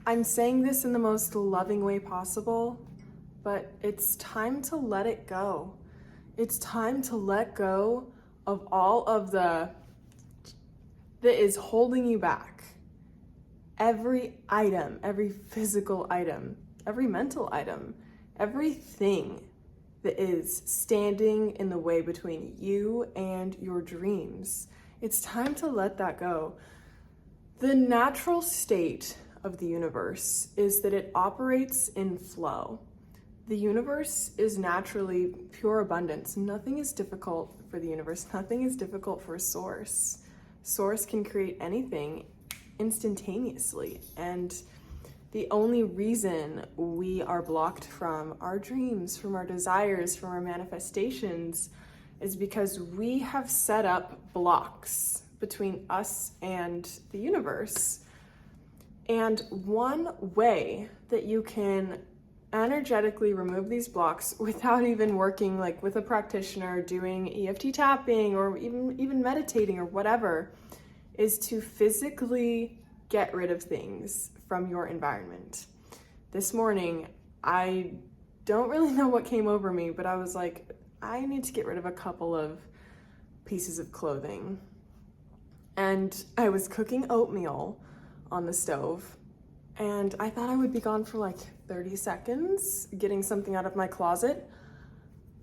I'm saying this in the most loving way possible, but it's time to let it go. It's time to let go of all of that is holding you back. Every item, every physical item, every mental item, everything that is standing in the way between you and your dreams. It's time to let that go. The natural state of the universe is that it operates in flow. The universe is naturally pure abundance. Nothing is difficult for the universe. Nothing is difficult for Source. Source can create anything instantaneously. And the only reason we are blocked from our dreams, from our desires, from our manifestations is because we have set up blocks between us and the universe. And one way that you can energetically remove these blocks without even working like with a practitioner, doing EFT tapping, or even meditating or whatever, is to physically get rid of things from your environment. This morning, I don't really know what came over me, but I was like, I need to get rid of a couple of pieces of clothing. And I was cooking oatmeal on the stove, and I thought I would be gone for like 30 seconds getting something out of my closet.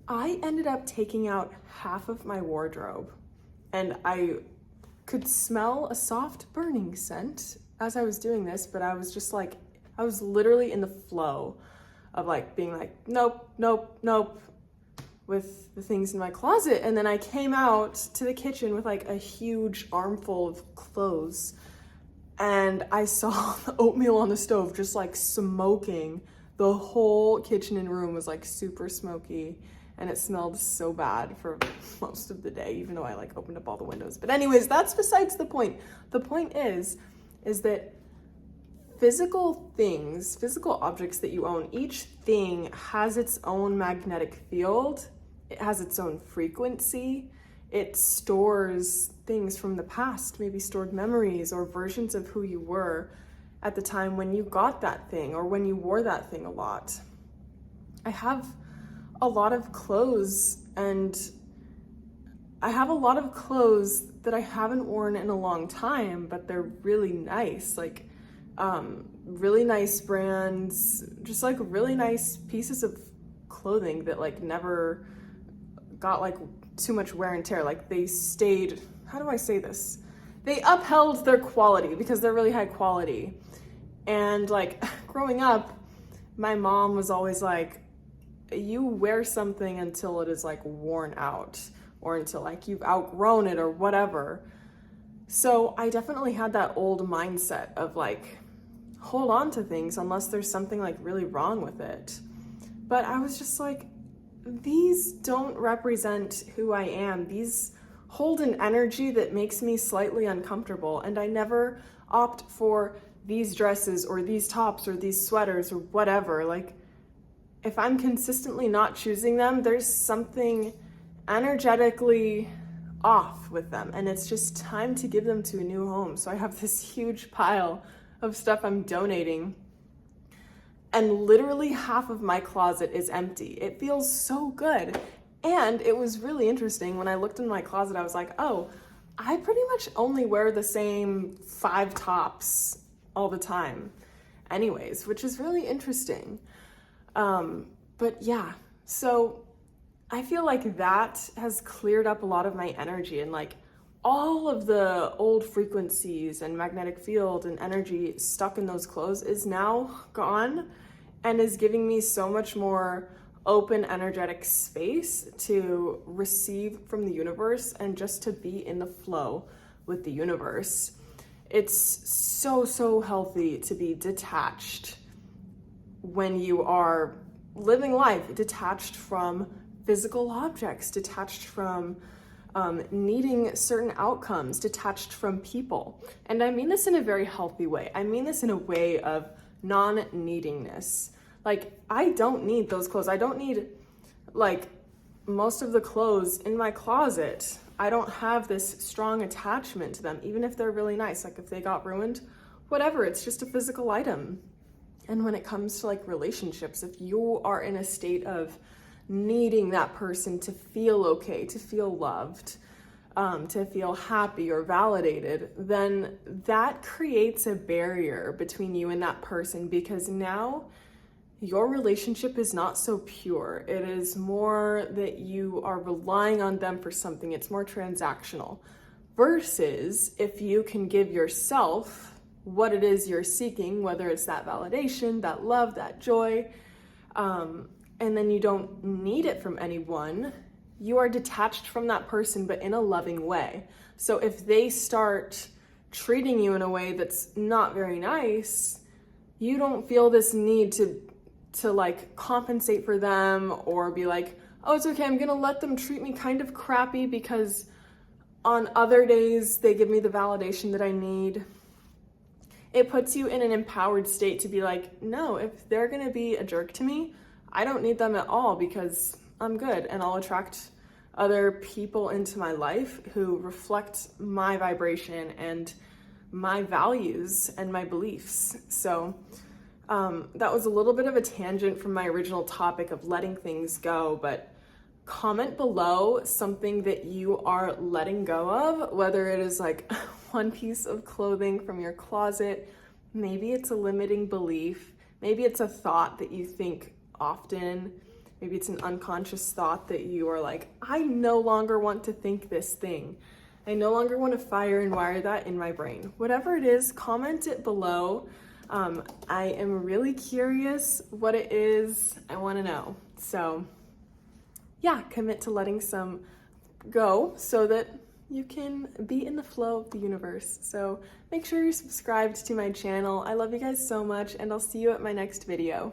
I ended up taking out half of my wardrobe, and I could smell a soft burning scent as I was doing this, but I was just like, I was literally in the flow of like being like, nope, nope, nope, with the things in my closet. And then I came out to the kitchen with like a huge armful of clothes, and I saw the oatmeal on the stove just like smoking. The whole kitchen and room was like super smoky, and it smelled so bad for most of the day, even though I like opened up all the windows. But anyways, that's besides the point. The point is that physical things, physical objects that you own, each thing has its own magnetic field. It has its own frequency. It stores things from the past, maybe stored memories or versions of who you were at the time when you got that thing or when you wore that thing a lot. I have a lot of clothes, and I have a lot of clothes that I haven't worn in a long time, but they're really nice, like really nice brands, just like really nice pieces of clothing that like never got like too much wear and tear. Like they stayed, how do I say this? They upheld their quality because they're really high quality. And like growing up, my mom was always like, you wear something until it is like worn out or until like you've outgrown it or whatever. So I definitely had that old mindset of like, hold on to things unless there's something like really wrong with it. But I was just like, these don't represent who I am. These hold an energy that makes me slightly uncomfortable, and I never opt for these dresses or these tops or these sweaters or whatever. Like, if I'm consistently not choosing them, there's something energetically off with them, and it's just time to give them to a new home. So I have this huge pile of stuff I'm donating, and literally half of my closet is empty. It feels so good. And it was really interesting when I looked in my closet, I was like, oh, I pretty much only wear the same 5 tops all the time anyways, which is really interesting. But yeah, so I feel like that has cleared up a lot of my energy, and like all of the old frequencies and magnetic field and energy stuck in those clothes is now gone, and is giving me so much more open energetic space to receive from the universe and just to be in the flow with the universe. It's so healthy to be detached when you are living life, detached from physical objects, detached from needing certain outcomes, detached from people. And I mean this in a very healthy way. I mean this in a way of non-needingness. Like, I don't need those clothes. I don't need like most of the clothes in my closet. I don't have this strong attachment to them, even if they're really nice. Like if they got ruined, whatever, it's just a physical item. And when it comes to like relationships, if you are in a state of needing that person to feel okay, to feel loved, to feel happy or validated, then that creates a barrier between you and that person, because now your relationship is not so pure. It is more that you are relying on them for something. It's more transactional. Versus if you can give yourself what it is you're seeking, whether it's that validation, that love, that joy, and then you don't need it from anyone, you are detached from that person, but in a loving way. So if they start treating you in a way that's not very nice, you don't feel this need to like compensate for them or be like, oh, it's okay, I'm gonna let them treat me kind of crappy because on other days they give me the validation that I need. It puts you in an empowered state to be like, no, if they're gonna be a jerk to me, I don't need them at all because I'm good, and I'll attract other people into my life who reflect my vibration and my values and my beliefs. So that was a little bit of a tangent from my original topic of letting things go, but comment below something that you are letting go of, whether it is like one piece of clothing from your closet, maybe it's a limiting belief, maybe it's a thought that you think often, maybe it's an unconscious thought that you are like, I no longer want to think this thing. I no longer want to fire and wire that in my brain. Whatever it is, comment it below. I am really curious what it is. I want to know. So yeah, commit to letting some go so that you can be in the flow of the universe. So make sure you're subscribed to my channel. I love you guys so much, and I'll see you at my next video.